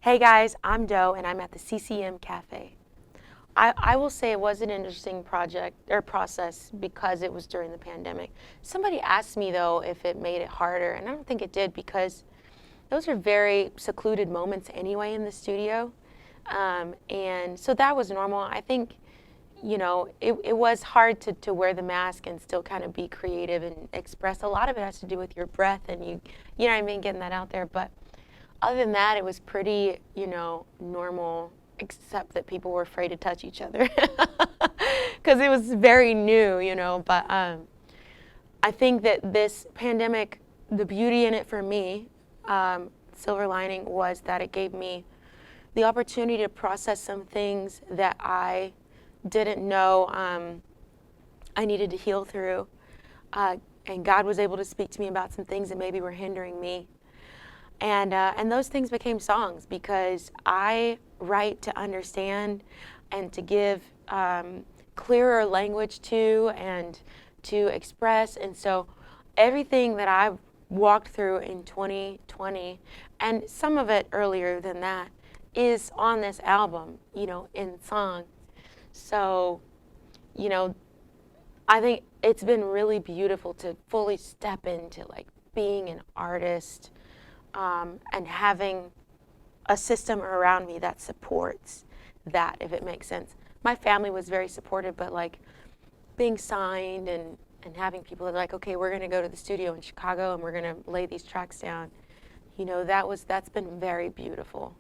Hey guys, I'm Doe and I'm at the CCM Cafe. I will say it was an interesting project or process because it was during the pandemic. Somebody asked me though if it made it harder, and I don't think it did because those are very secluded moments anyway in the studio. And so that was normal. I think, it was hard to wear the mask and still kind of be creative and express. A lot of it has to do with your breath and you know what I mean, getting that out there. But other than that, it was pretty, normal, except that people were afraid to touch each other because it was very new. But I think that this pandemic, the beauty in it for me, silver lining, was that it gave me the opportunity to process some things that I didn't know I needed to heal through. And God was able to speak to me about some things that maybe were hindering me. And those things became songs because I write to understand and to give clearer language to and to express. And so everything that I've walked through in 2020, and some of it earlier than that, is on this album, in song. So, I think it's been really beautiful to fully step into like being an artist, and having a system around me that supports that, if it makes sense. My family was very supportive, but like being signed and having people that are like, okay, we're gonna go to the studio in Chicago and we're gonna lay these tracks down, that's been very beautiful.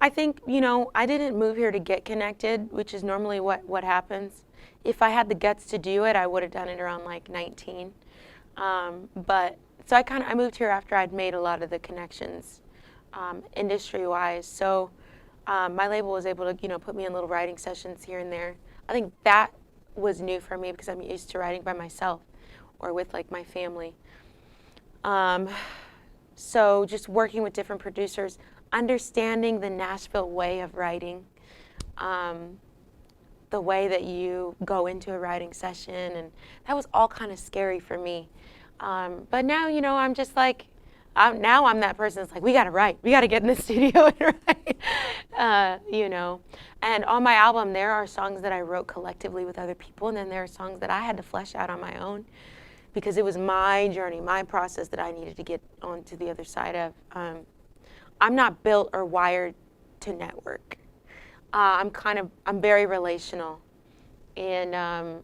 I think, I didn't move here to get connected, which is normally what happens. If I had the guts to do it, I would have done it around like 19. But so I moved here after I'd made a lot of the connections, industry-wise. So my label was able to, put me in little writing sessions here and there. I think that was new for me because I'm used to writing by myself or with like my family. So just working with different producers, understanding the Nashville way of writing, the way that you go into a writing session, and that was all kind of scary for me. But now, I'm just like, now I'm that person that's like, we gotta write, we gotta get in the studio and write, And on my album, there are songs that I wrote collectively with other people, and then there are songs that I had to flesh out on my own because it was my journey, my process that I needed to get onto the other side of. I'm not built or wired to network. I'm very relational, and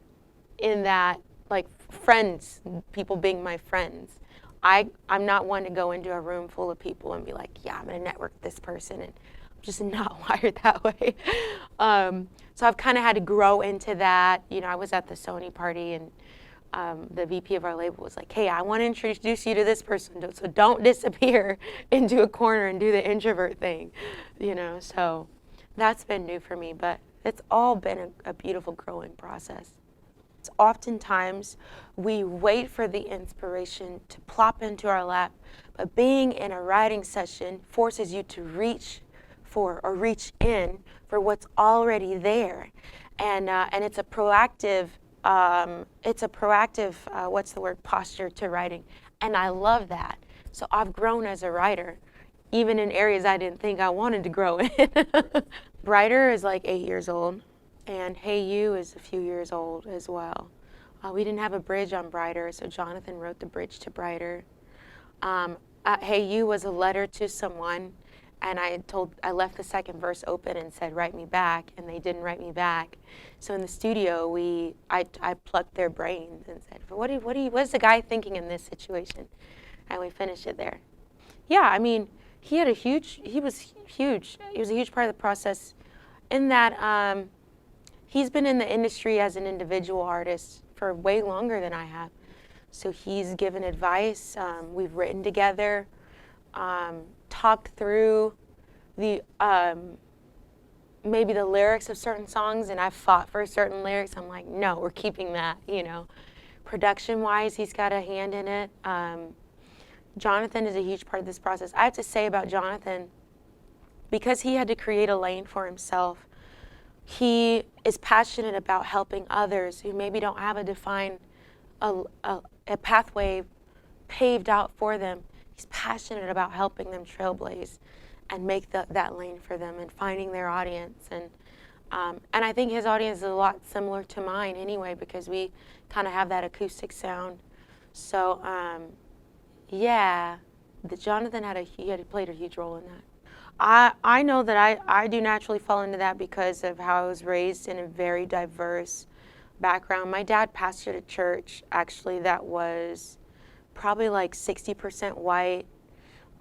in that, like friends, people being my friends. I'm not one to go into a room full of people and be like, yeah, I'm gonna network with this person, and I'm just not wired that way. So I've kind of had to grow into that. I was at the Sony party and the VP of our label was like, hey, I want to introduce you to this person, so don't disappear into a corner and do the introvert thing, so that's been new for me, but it's all been a beautiful growing process. Oftentimes, we wait for the inspiration to plop into our lap, but being in a writing session forces you to reach for or reach in for what's already there, and it's a proactive, what's the word, posture to writing, and I love that. So I've grown as a writer, even in areas I didn't think I wanted to grow in. Brighter is like 8 years old. And Hey You is a few years old as well. We didn't have a bridge on Brighter, so Jonathan wrote the bridge to Brighter. Hey You was a letter to someone, and I left the second verse open and said, write me back, and they didn't write me back. So in the studio, I plucked their brains and said, what's the guy thinking in this situation? And we finished it there. Yeah, I mean, he was huge. He was a huge part of the process in that, he's been in the industry as an individual artist for way longer than I have. So he's given advice. We've written together, talked through the maybe the lyrics of certain songs, and I've fought for certain lyrics. I'm like, no, we're keeping that, Production-wise, he's got a hand in it. Jonathan is a huge part of this process. I have to say about Jonathan, because he had to create a lane for himself, he is passionate about helping others who maybe don't have a pathway paved out for them. He's passionate about helping them trailblaze. and make that lane for them and finding their audience. And I think his audience is a lot similar to mine anyway, because we kind of have that acoustic sound. So yeah, Jonathan had played a huge role in that. I know that I do naturally fall into that because of how I was raised in a very diverse background. My dad pastored a church actually that was probably like 60% white,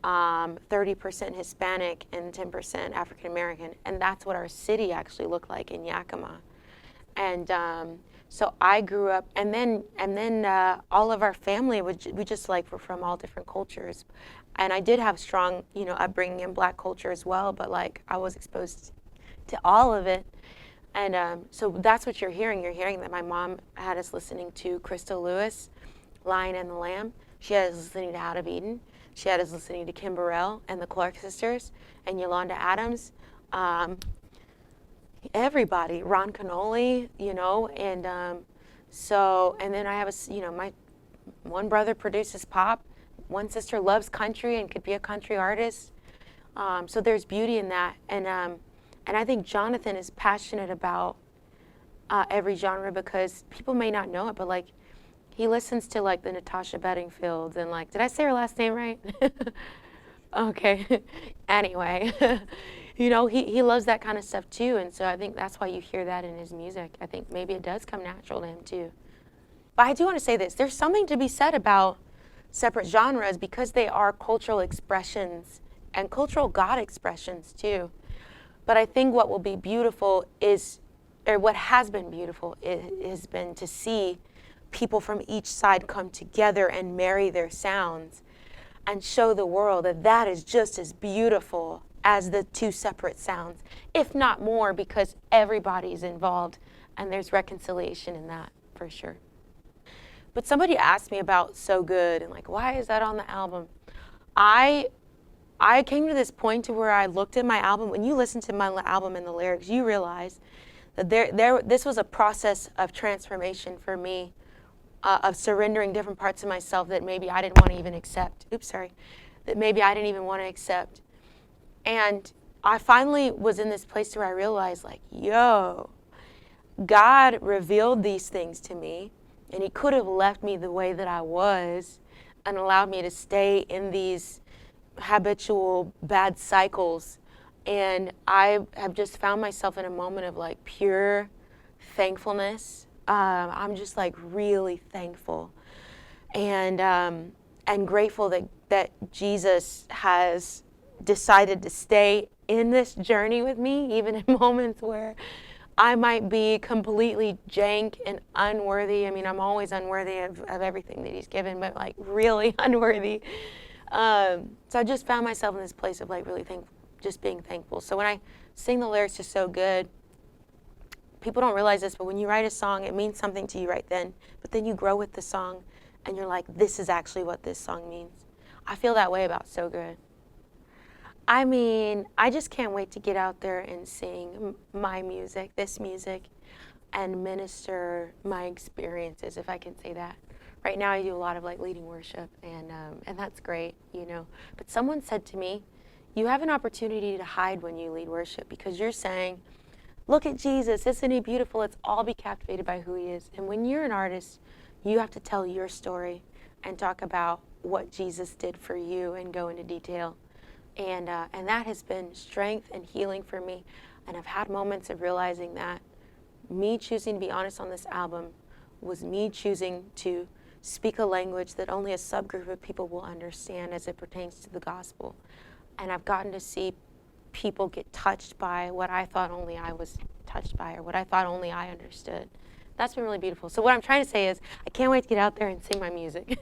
30% Hispanic, and 10% African American, and that's what our city actually looked like in Yakima. And so I grew up, and then all of our family we just like were from all different cultures, and I did have strong upbringing in Black culture as well, but like I was exposed to all of it. And so that's what you're hearing. You're hearing that my mom had us listening to Crystal Lewis, Lion and the Lamb. She had us listening to Out of Eden. She had us listening to Kim Burrell and the Clark sisters and Yolanda Adams. Everybody, Ron Canoli, and then I have my one brother produces pop, one sister loves country and could be a country artist. So there's beauty in that, and I think Jonathan is passionate about every genre because people may not know it, but like he listens to like the Natasha Bedingfields and like, did I say her last name right? Okay. Anyway, he loves that kind of stuff too, and so I think that's why you hear that in his music. I think maybe it does come natural to him too. But I do want to say this: there's something to be said about separate genres because they are cultural expressions and cultural God expressions too. But I think what will be beautiful what has been beautiful has been to see people from each side come together and marry their sounds and show the world that is just as beautiful as the two separate sounds, if not more, because everybody's involved and there's reconciliation in that for sure. But somebody asked me about So Good and like, why is that on the album? I came to this point to where I looked at my album. When you listen to my album and the lyrics, you realize that this was a process of transformation for me, of surrendering different parts of myself that maybe I didn't want to even accept. That maybe I didn't even want to accept. And I finally was in this place where I realized, like, God revealed these things to me, and he could have left me the way that I was and allowed me to stay in these habitual bad cycles. And I have just found myself in a moment of like pure thankfulness. I'm just like really thankful and grateful that Jesus has decided to stay in this journey with me, even in moments where I might be completely jank and unworthy. I mean, I'm always unworthy of everything that he's given, but like really unworthy. So I just found myself in this place of like really just being thankful. So when I sing the lyrics to So Good, people don't realize this, but when you write a song, it means something to you right then. But then you grow with the song, and you're like, this is actually what this song means. I feel that way about So Good. I mean, I just can't wait to get out there and sing my music, this music, and minister my experiences, if I can say that. Right now, I do a lot of like leading worship, and that's great, But someone said to me, you have an opportunity to hide when you lead worship because you're saying, look at Jesus, isn't he beautiful? Let's all be captivated by who he is. And when you're an artist, you have to tell your story and talk about what Jesus did for you and go into detail. And that has been strength and healing for me. And I've had moments of realizing that me choosing to be honest on this album was me choosing to speak a language that only a subgroup of people will understand as it pertains to the gospel. And I've gotten to see people get touched by what I thought only I was touched by or what I thought only I understood. That's been really beautiful. So what I'm trying to say is I can't wait to get out there and sing my music.